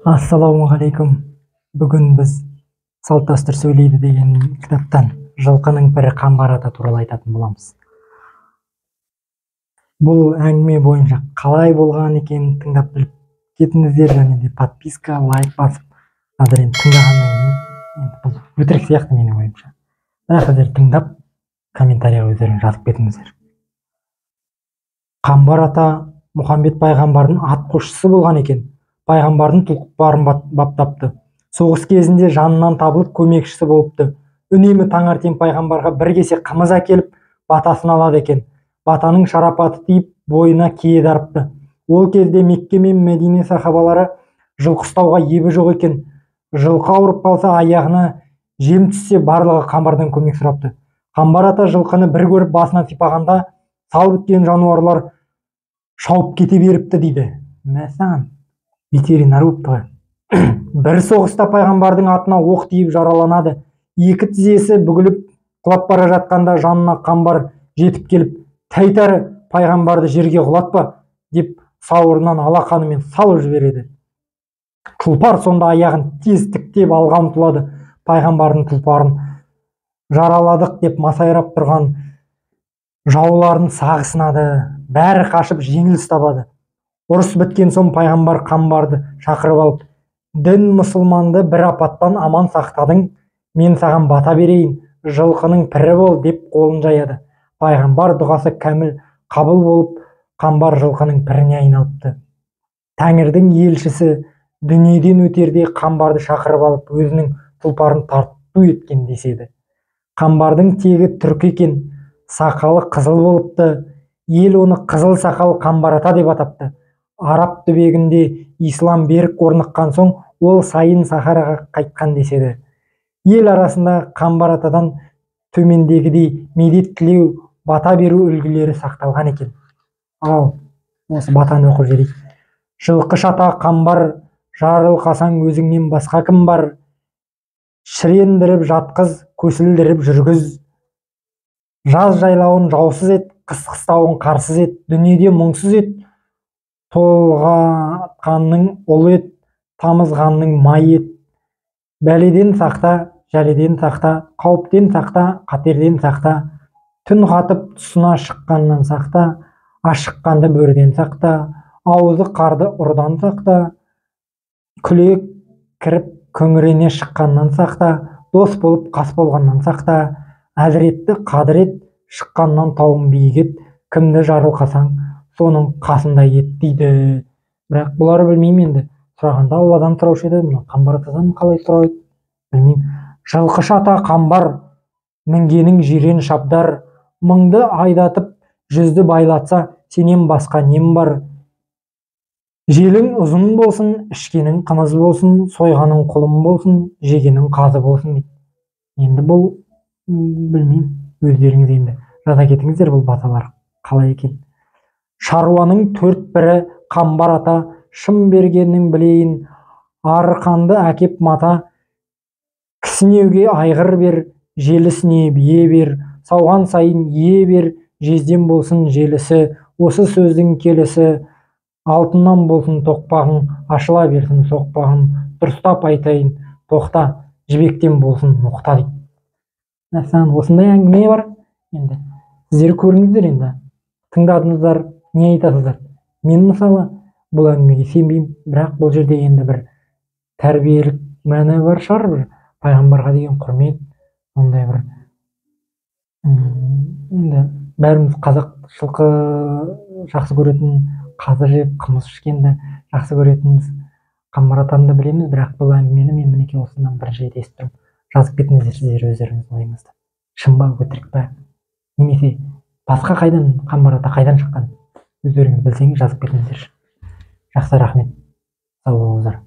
Ассалаумағалейкум. Бүгін біз «Салт дәстүр сөйлейді» деген кітаптан жылқының бірі Қамбар ата туралы айтатын боламыз. Бұл әңгіме бойынша қалай болған екенін тыңдап біліп кетіңіздер, және де подписка, лайк басып, қазір тыңдағаннан кейін бұл өтірік сияқты менің ойымша. Бірақ сіздер тыңдап, комментарийға өздерің жазып кетіңіздер. Қамбар ата Мұхаммед пайғамбардың атқосшысы болған екен. Пайғамбардың тұлпарын баптапты. Соғыс кезінде жанынан табылып көмекшісі болыпты. Үнемі таңертең пайғамбарға бір кесе қымыз әкеліп, батасын алады екен. Батаның шарапаты тиіп, бойына кие дарыпты. Ол кезде Мекке мен Медине сахабалары жылқы ұстауға ебі жоқ екен. Жылқы ауырып қалса, аяғына жем түссе, барлығы Қамбардан көмек сұрапты. Қамбар ата жылқыны бір көріп басына сипағанда, сал біткен жануарлар шауып кете беріпті дейді. Мәсән, ветеринар болыпты ғой. Бір соғыста пайғамбардың атына оқ тиіп жараланады. Екі тізесі бүгіліп құлап бара жатқанда жанына Қамбар жетіп келіп, тәйтәрі пайғамбарды жерге құлатпа деп сауырынан алақанымен салып жібереді. Тұлпар сонда аяғын тез тіктеп алға ұмтылады. Пайғамбардың тұлпарын жараладық деп масайрап тұрған жауларын сағысынады. Бәрі қашып жеңіліс табады. Ұрыс біткен соң пайғамбар Қамбарды шақырып алып, дін мұсылманды бір апаттан аман сақтадың, мен саған бата берейін, жылқының пірі бол деп қолын жаяды. Пайғамбар дұғасы кәміл қабыл болып, Қамбар жылқының піріне айналыпты. Тәңірдің елшісі дүниеден өтерде Қамбарды шақырып алып, өзінің тұлпарын тарту еткен деседі. Қамбардың тегі түркі екен, сақалы қызыл болыпты. Ел оны қызыл сақал Қамбар ата деп атапты. Араб түбегінде ислам берік орныққан соң, ол сайын Сахараға қайтқан деседі. Ел арасында Қамбар атадан төмендегідей медет тілеу, бата беру үлгілері сақталған екен. Осы батаны оқып жіберейік. Жылқы шата Қамбар, жарылқасаң өзіңнен басқа кім бар? Шірендіріп жатқыз, көсілдіріп жүргіз. Жаз жайлауын жаусыз ет, қыс қыстауын қарсыз ет, дүниеде мұңсыз ет, толғатқанның ұл ет, тамызғанның май ет. Бәледен сақта, жәледен сақта, қауіптен сақта, қатерден сақта, түн қатып тұсына шыққаннан сақта, ашыққанды бөріден сақта, аузы қарды ұрдан сақта, күле кіріп күңірене шыққаннан сақта, дос болып қас болғаннан сақта, әзіретті қадірет, шыққаннан тауын биік ет, кімді жарылқасаң, соның қасында ет дейді. Бірақ бұлары білмеймін енді. Сұрағанда Алладан сұраушы еді, Қамбар атадан қалай сұрайды? Білмеймін. Жылқы шата Қамбар, мінгенің жирен шабдар, мыңды айдатып, жүзді байлатса, сенен басқа нем бар? Желің ұзын болсын, ішкенің қымыз болсын, сойғаның құлым болсын, жегенің қазы болсын дейді. Енді бұл білмеймін, өздеріңіз енді жаза кетіңіздер, бұл баталар қалай екен. Шаруаның төрт бірі Қамбар ата, шым бергеннің білейін, арқанды әкеп мата, кісінеуге айғыр бер, желісіне бие бер, сауған сайын ие бер, жезден болсын желісі, осы сөздің келісі, алтыннан болсын тоқпағың, ашыла берсін соқпағың, дұрыстап айтайын, тоқта, жібектен болсын ноқта дейді. Мәселен, осындай әңгіме бар. Енді сіздер көріңіздер, енді тыңдадыңыздар, не айтасыздар? Мен мысалы бұл әңгімеге сенбеймін, бірақ бұл жерде енді бір тәрбиелік мәні бар шығар, бір пайғамбарға деген құрмет, ондай бір енді бәріміз қазақ жылқы жақсы көретін, қазы жеп, қымыз ішкенді жақсы көретініміз, Қамбар атаны да білеміз, бірақ бұл әңгімені мен мінекей осыдан бір жерде естіп тұрмын. Жазып кетіңіздер сіздер өздеріңіздің ойыңызды. Шын ба, өтірік па? Немесе басқа қайдан, Қамбар ата қайдан шыққан? Өздеріңіз білсеңіз жазып кетіңіздер. Жақсы, рахмет. Сау болыңыздар.